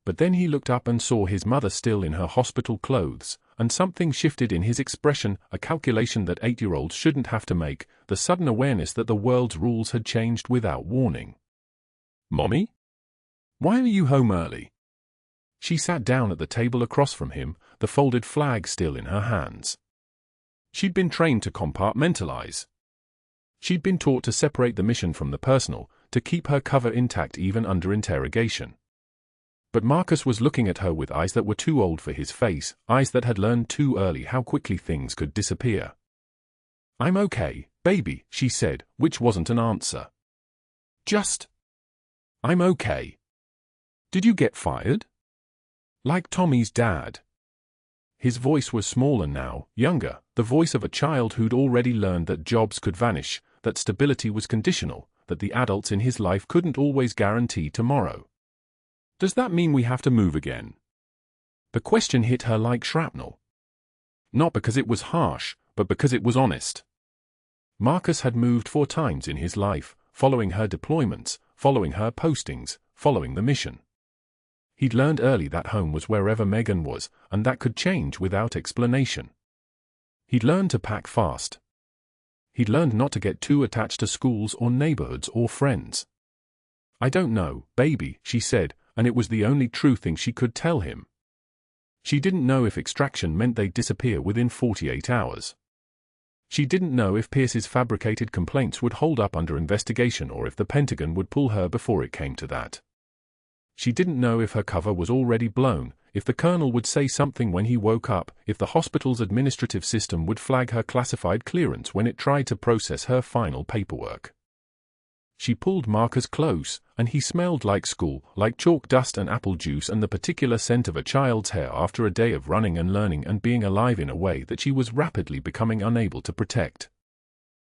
But then he looked up and saw his mother still in her hospital clothes, and something shifted in his expression, a calculation that 8-year-olds shouldn't have to make, the sudden awareness that the world's rules had changed without warning. Mommy? Why are you home early? She sat down at the table across from him, the folded flag still in her hands. She'd been trained to compartmentalize. She'd been taught to separate the mission from the personal, to keep her cover intact even under interrogation. But Marcus was looking at her with eyes that were too old for his face, eyes that had learned too early how quickly things could disappear. I'm okay, baby, she said, which wasn't an answer. I'm okay. Did you get fired? Like Tommy's dad. His voice was smaller now, younger, the voice of a child who'd already learned that jobs could vanish, that stability was conditional, that the adults in his life couldn't always guarantee tomorrow. Does that mean we have to move again? The question hit her like shrapnel. Not because it was harsh, but because it was honest. Marcus had moved 4 times in his life, following her deployments, following her postings, following the mission. He'd learned early that home was wherever Megan was, and that could change without explanation. He'd learned to pack fast. He'd learned not to get too attached to schools or neighborhoods or friends. I don't know, baby, she said, and it was the only true thing she could tell him. She didn't know if extraction meant they'd disappear within 48 hours. She didn't know if Pierce's fabricated complaints would hold up under investigation or if the Pentagon would pull her before it came to that. She didn't know if her cover was already blown, if the Colonel would say something when he woke up, if the hospital's administrative system would flag her classified clearance when it tried to process her final paperwork. She pulled Marcus close, and he smelled like school, like chalk dust and apple juice and the particular scent of a child's hair after a day of running and learning and being alive in a way that she was rapidly becoming unable to protect.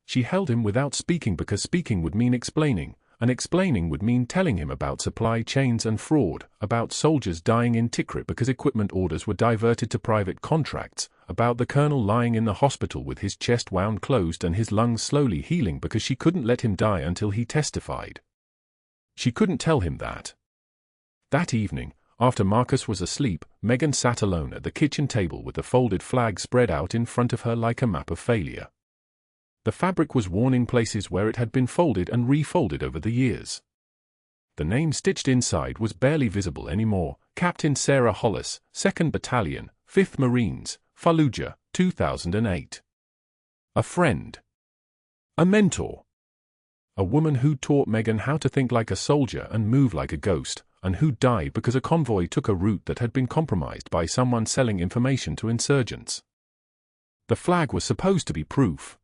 She held him without speaking because speaking would mean explaining, and explaining would mean telling him about supply chains and fraud, about soldiers dying in Tikrit because equipment orders were diverted to private contracts, about the Colonel lying in the hospital with his chest wound closed and his lungs slowly healing because she couldn't let him die until he testified. She couldn't tell him that. That evening, after Marcus was asleep, Megan sat alone at the kitchen table with the folded flag spread out in front of her like a map of failure. The fabric was worn in places where it had been folded and refolded over the years. The name stitched inside was barely visible anymore, Captain Sarah Hollis, 2nd Battalion, 5th Marines, Fallujah, 2008. A friend. A mentor. A woman who taught Megan how to think like a soldier and move like a ghost, and who died because a convoy took a route that had been compromised by someone selling information to insurgents. The flag was supposed to be proof.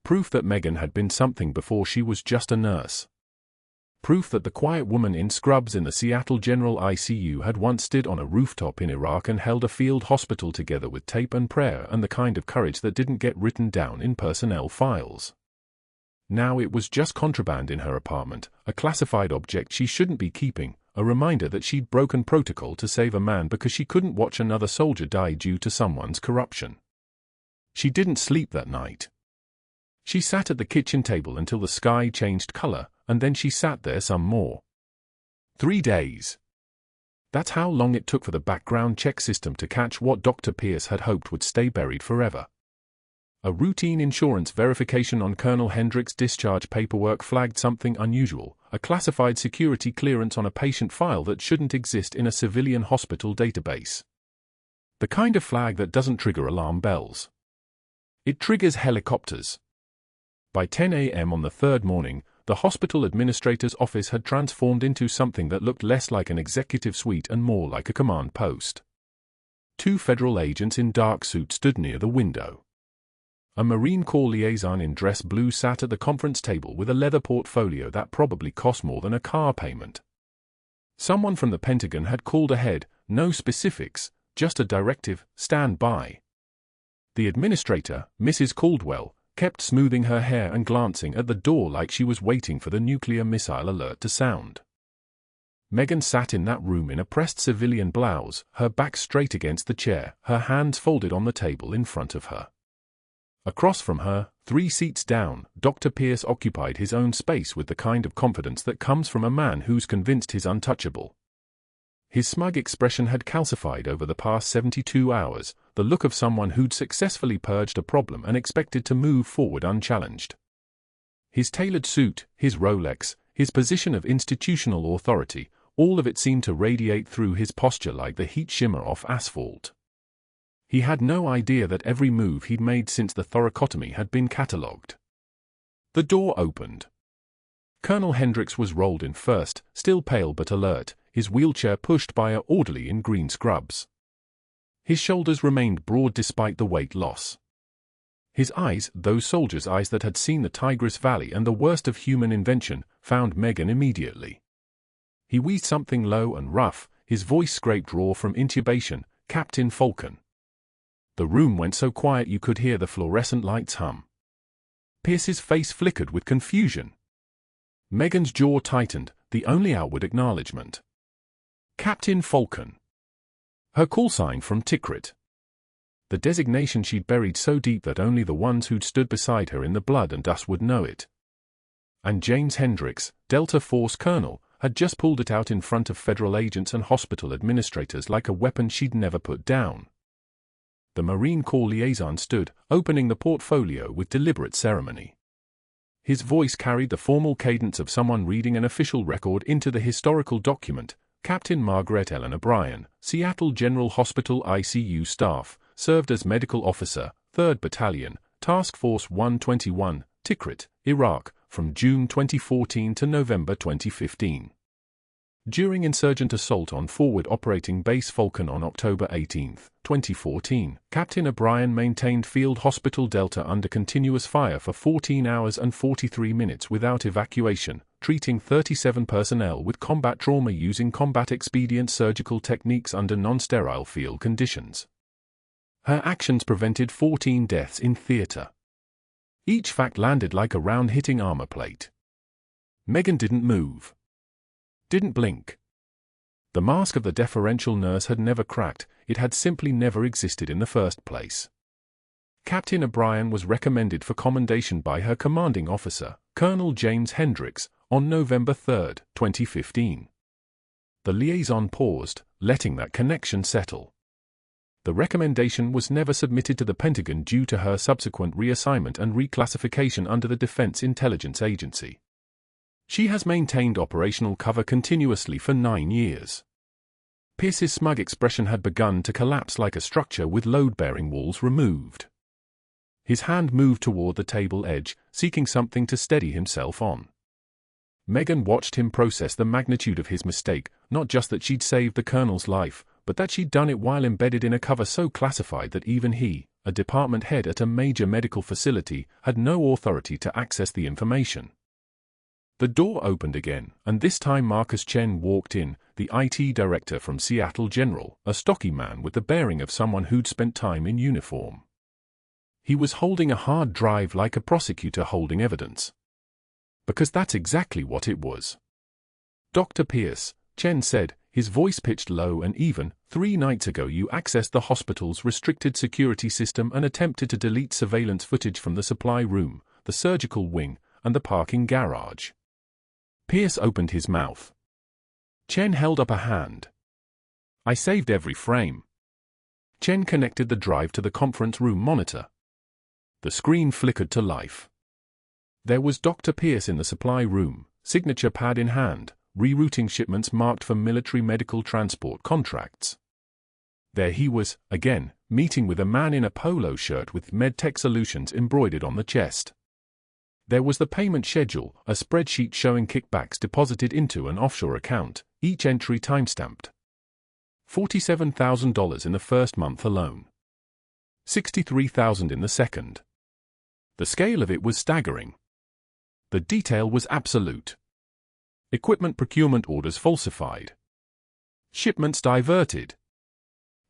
Proof that Megan had been something before she was just a nurse. Proof that the quiet woman in scrubs in the Seattle General ICU had once stood on a rooftop in Iraq and held a field hospital together with tape and prayer and the kind of courage that didn't get written down in personnel files. Now it was just contraband in her apartment, a classified object she shouldn't be keeping, a reminder that she'd broken protocol to save a man because she couldn't watch another soldier die due to someone's corruption. She didn't sleep that night. She sat at the kitchen table until the sky changed color, and then she sat there some more. 3 days. That's how long it took for the background check system to catch what Dr. Pierce had hoped would stay buried forever. A routine insurance verification on Colonel Hendricks' discharge paperwork flagged something unusual, a classified security clearance on a patient file that shouldn't exist in a civilian hospital database. The kind of flag that doesn't trigger alarm bells. It triggers helicopters. By 10 a.m. on the third morning, the hospital administrator's office had transformed into something that looked less like an executive suite and more like a command post. 2 federal agents in dark suits stood near the window. A Marine Corps liaison in dress blue sat at the conference table with a leather portfolio that probably cost more than a car payment. Someone from the Pentagon had called ahead, no specifics, just a directive, stand by. The administrator, Mrs. Caldwell, kept smoothing her hair and glancing at the door like she was waiting for the nuclear missile alert to sound. Megan sat in that room in a pressed civilian blouse, her back straight against the chair, her hands folded on the table in front of her. Across from her, 3 seats down, Dr. Pierce occupied his own space with the kind of confidence that comes from a man who's convinced he's untouchable. His smug expression had calcified over the past 72 hours, the look of someone who'd successfully purged a problem and expected to move forward unchallenged. His tailored suit, his Rolex, his position of institutional authority, all of it seemed to radiate through his posture like the heat shimmer off asphalt. He had no idea that every move he'd made since the thoracotomy had been catalogued. The door opened. Colonel Hendricks was rolled in first, still pale but alert, his wheelchair pushed by an orderly in green scrubs. His shoulders remained broad despite the weight loss. His eyes, those soldiers' eyes that had seen the Tigris Valley and the worst of human invention, found Megan immediately. He wheezed something low and rough, his voice scraped raw from intubation, Captain Falcon. The room went so quiet you could hear the fluorescent lights hum. Pierce's face flickered with confusion. Megan's jaw tightened, the only outward acknowledgement. Captain Falcon. Her call sign from Tikrit. The designation she'd buried so deep that only the ones who'd stood beside her in the blood and dust would know it. And James Hendricks, Delta Force Colonel, had just pulled it out in front of federal agents and hospital administrators like a weapon she'd never put down. The Marine Corps liaison stood, opening the portfolio with deliberate ceremony. His voice carried the formal cadence of someone reading an official record into the historical document. Captain Margaret Ellen O'Brien, Seattle General Hospital ICU staff, served as medical officer, 3rd Battalion, Task Force 121, Tikrit, Iraq, from June 2014 to November 2015. During insurgent assault on Forward Operating Base Falcon on October 18, 2014, Captain O'Brien maintained Field Hospital Delta under continuous fire for 14 hours and 43 minutes without evacuation, treating 37 personnel with combat trauma using combat-expedient surgical techniques under non-sterile field conditions. Her actions prevented 14 deaths in theater. Each fact landed like a round hitting armor plate. Megan didn't move. Didn't blink. The mask of the deferential nurse had never cracked, it had simply never existed in the first place. Captain O'Brien was recommended for commendation by her commanding officer, Colonel James Hendricks, on November 3, 2015. The liaison paused, letting that connection settle. The recommendation was never submitted to the Pentagon due to her subsequent reassignment and reclassification under the Defense Intelligence Agency. She has maintained operational cover continuously for 9 years. Pierce's smug expression had begun to collapse like a structure with load-bearing walls removed. His hand moved toward the table edge, seeking something to steady himself on. Megan watched him process the magnitude of his mistake, not just that she'd saved the colonel's life, but that she'd done it while embedded in a cover so classified that even he, a department head at a major medical facility, had no authority to access the information. The door opened again, and this time Marcus Chen walked in, the IT director from Seattle General, a stocky man with the bearing of someone who'd spent time in uniform. He was holding a hard drive like a prosecutor holding evidence. Because that's exactly what it was. Dr. Pierce, Chen said, his voice pitched low and even, 3 nights ago you accessed the hospital's restricted security system and attempted to delete surveillance footage from the supply room, the surgical wing, and the parking garage. Pierce opened his mouth. Chen held up a hand. I saved every frame. Chen connected the drive to the conference room monitor. The screen flickered to life. There was Dr. Pierce in the supply room, signature pad in hand, rerouting shipments marked for military medical transport contracts. There he was, again, meeting with a man in a polo shirt with MedTech Solutions embroidered on the chest. There was the payment schedule, a spreadsheet showing kickbacks deposited into an offshore account, each entry timestamped. $47,000 in the first month alone. $63,000 in the second. The scale of it was staggering. The detail was absolute. Equipment procurement orders falsified. Shipments diverted.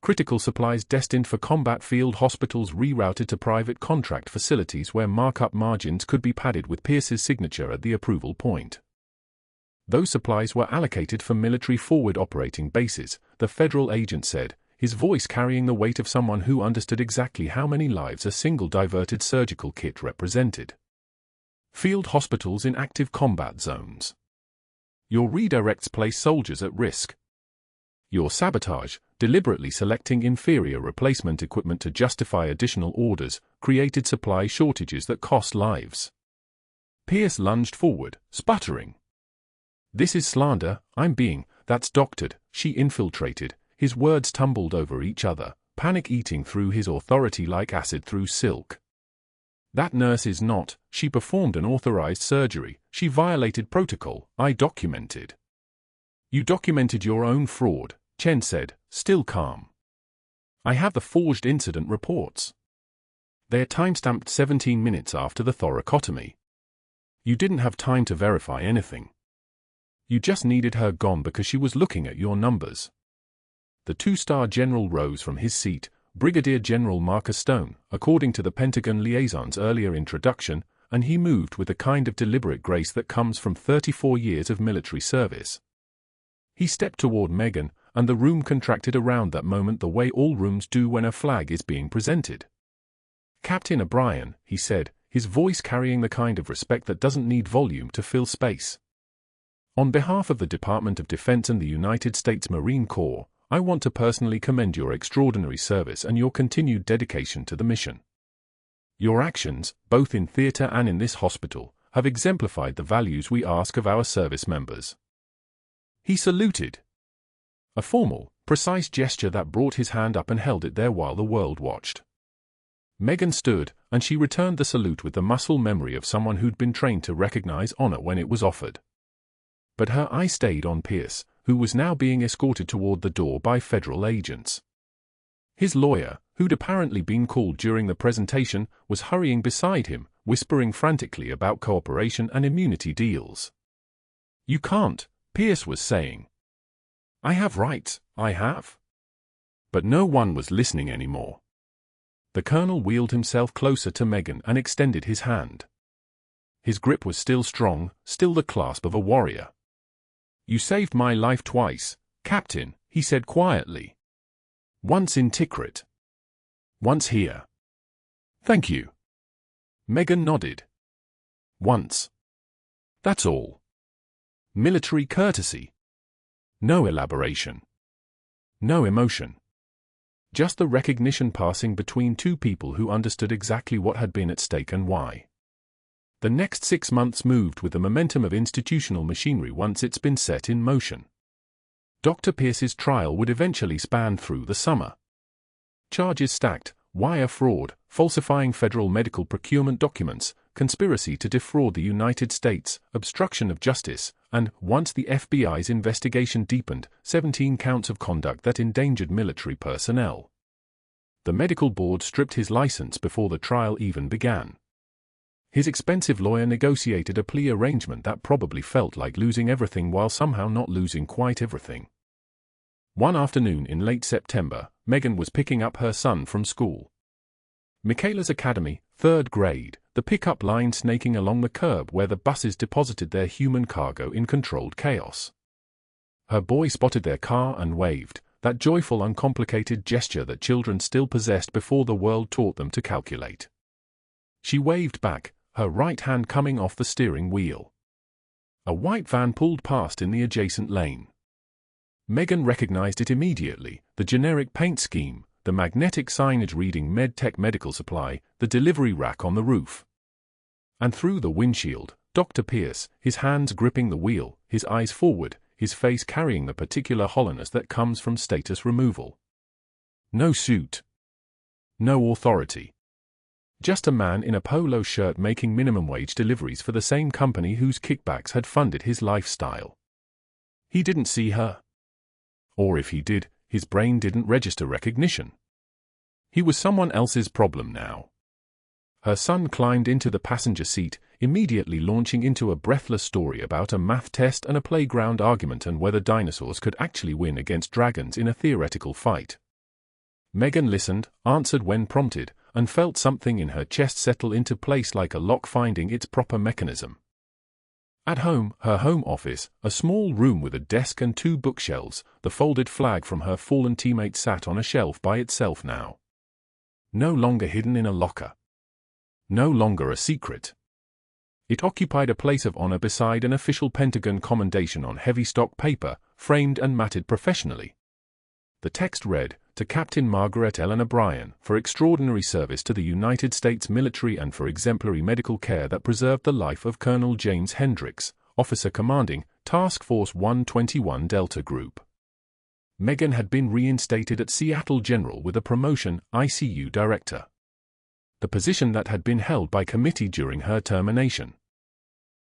Critical supplies destined for combat field hospitals rerouted to private contract facilities where markup margins could be padded with Pierce's signature at the approval point. Those supplies were allocated for military forward operating bases, the federal agent said, his voice carrying the weight of someone who understood exactly how many lives a single diverted surgical kit represented. Field hospitals in active combat zones. Your redirects place soldiers at risk. Your sabotage, deliberately selecting inferior replacement equipment to justify additional orders, created supply shortages that cost lives. Pierce lunged forward, sputtering. This is slander, that's doctored, she infiltrated, his words tumbled over each other, panic eating through his authority like acid through silk. That nurse is not, she performed an authorized surgery, she violated protocol, I documented. You documented your own fraud, Chen said, still calm. I have the forged incident reports. They're timestamped 17 minutes after the thoracotomy. You didn't have time to verify anything. You just needed her gone because she was looking at your numbers. The 2-star general rose from his seat, Brigadier General Marcus Stone, according to the Pentagon liaison's earlier introduction, and he moved with the kind of deliberate grace that comes from 34 years of military service. He stepped toward Megan, and the room contracted around that moment the way all rooms do when a flag is being presented. Captain O'Brien, he said, his voice carrying the kind of respect that doesn't need volume to fill space. On behalf of the Department of Defense and the United States Marine Corps, I want to personally commend your extraordinary service and your continued dedication to the mission. Your actions, both in theater and in this hospital, have exemplified the values we ask of our service members. He saluted. A formal, precise gesture that brought his hand up and held it there while the world watched. Megan stood, and she returned the salute with the muscle memory of someone who'd been trained to recognize honor when it was offered. But her eye stayed on Pierce, who was now being escorted toward the door by federal agents. His lawyer, who'd apparently been called during the presentation, was hurrying beside him, whispering frantically about cooperation and immunity deals. You can't, Pierce was saying. I have rights, I have. But no one was listening anymore. The colonel wheeled himself closer to Megan and extended his hand. His grip was still strong, still the clasp of a warrior. You saved my life twice, Captain, he said quietly. Once in Tikrit. Once here. Thank you. Megan nodded. Once. That's all. Military courtesy. No elaboration. No emotion. Just the recognition passing between two people who understood exactly what had been at stake and why. The next 6 months moved with the momentum of institutional machinery once it's been set in motion. Dr. Pierce's trial would eventually span through the summer. Charges stacked, wire fraud, falsifying federal medical procurement documents, conspiracy to defraud the United States, obstruction of justice, and, once the FBI's investigation deepened, 17 counts of conduct that endangered military personnel. The medical board stripped his license before the trial even began. His expensive lawyer negotiated a plea arrangement that probably felt like losing everything while somehow not losing quite everything. One afternoon in late September, Megan was picking up her son from school. Michaela's academy, 3rd grade, the pickup line snaking along the curb where the buses deposited their human cargo in controlled chaos. Her boy spotted their car and waved, that joyful, uncomplicated gesture that children still possessed before the world taught them to calculate. She waved back, her right hand coming off the steering wheel. A white van pulled past in the adjacent lane. Megan recognized it immediately, the generic paint scheme, the magnetic signage reading MedTech Medical Supply, the delivery rack on the roof. And through the windshield, Dr. Pierce, his hands gripping the wheel, his eyes forward, his face carrying the particular hollowness that comes from status removal. No suit. No authority. Just a man in a polo shirt making minimum wage deliveries for the same company whose kickbacks had funded his lifestyle. He didn't see her. Or if he did, his brain didn't register recognition. He was someone else's problem now. Her son climbed into the passenger seat, immediately launching into a breathless story about a math test and a playground argument and whether dinosaurs could actually win against dragons in a theoretical fight. Megan listened, answered when prompted, and felt something in her chest settle into place like a lock finding its proper mechanism. At home, her home office, a small room with a desk and 2 bookshelves, the folded flag from her fallen teammate sat on a shelf by itself now. No longer hidden in a locker. No longer a secret. It occupied a place of honor beside an official Pentagon commendation on heavy stock paper, framed and matted professionally. The text read, "To Captain Margaret Eleanor Bryan, for extraordinary service to the United States military and for exemplary medical care that preserved the life of Colonel James Hendricks, officer commanding, Task Force 121 Delta Group." Megan had been reinstated at Seattle General with a promotion, ICU Director. The position that had been held by committee during her termination.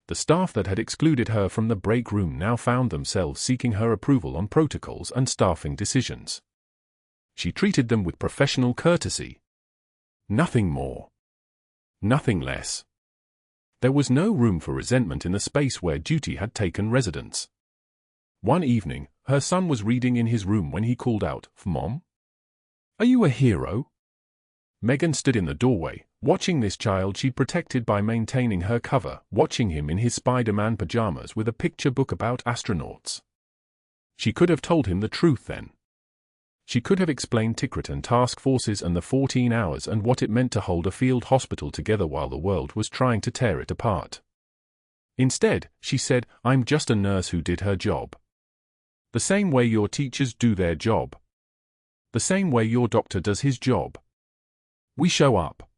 The staff that had excluded her from the break room now found themselves seeking her approval on protocols and staffing decisions. She treated them with professional courtesy. Nothing more. Nothing less. There was no room for resentment in the space where duty had taken residence. One evening, her son was reading in his room when he called out, "Mom? Are you a hero?" Megan stood in the doorway, watching this child she'd protected by maintaining her cover, watching him in his Spider-Man pajamas with a picture book about astronauts. She could have told him the truth then. She could have explained Tikrit and task forces and the 14 hours and what it meant to hold a field hospital together while the world was trying to tear it apart. Instead, she said, "I'm just a nurse who did her job. The same way your teachers do their job. The same way your doctor does his job. We show up.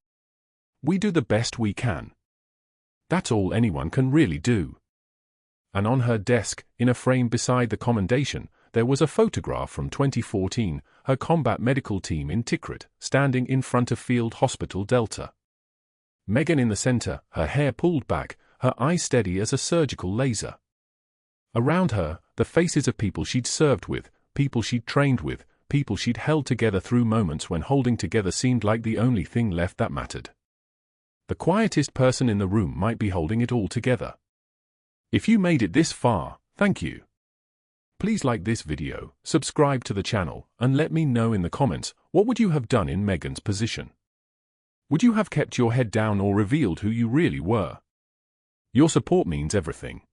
We do the best we can. That's all anyone can really do." And on her desk, in a frame beside the commendation, there was a photograph from 2014, her combat medical team in Tikrit, standing in front of Field Hospital Delta. Megan in the center, her hair pulled back, her eyes steady as a surgical laser. Around her, the faces of people she'd served with, people she'd trained with, people she'd held together through moments when holding together seemed like the only thing left that mattered. The quietest person in the room might be holding it all together. If you made it this far, thank you. Please like this video, subscribe to the channel, and let me know in the comments, what would you have done in Megan's position? Would you have kept your head down or revealed who you really were? Your support means everything.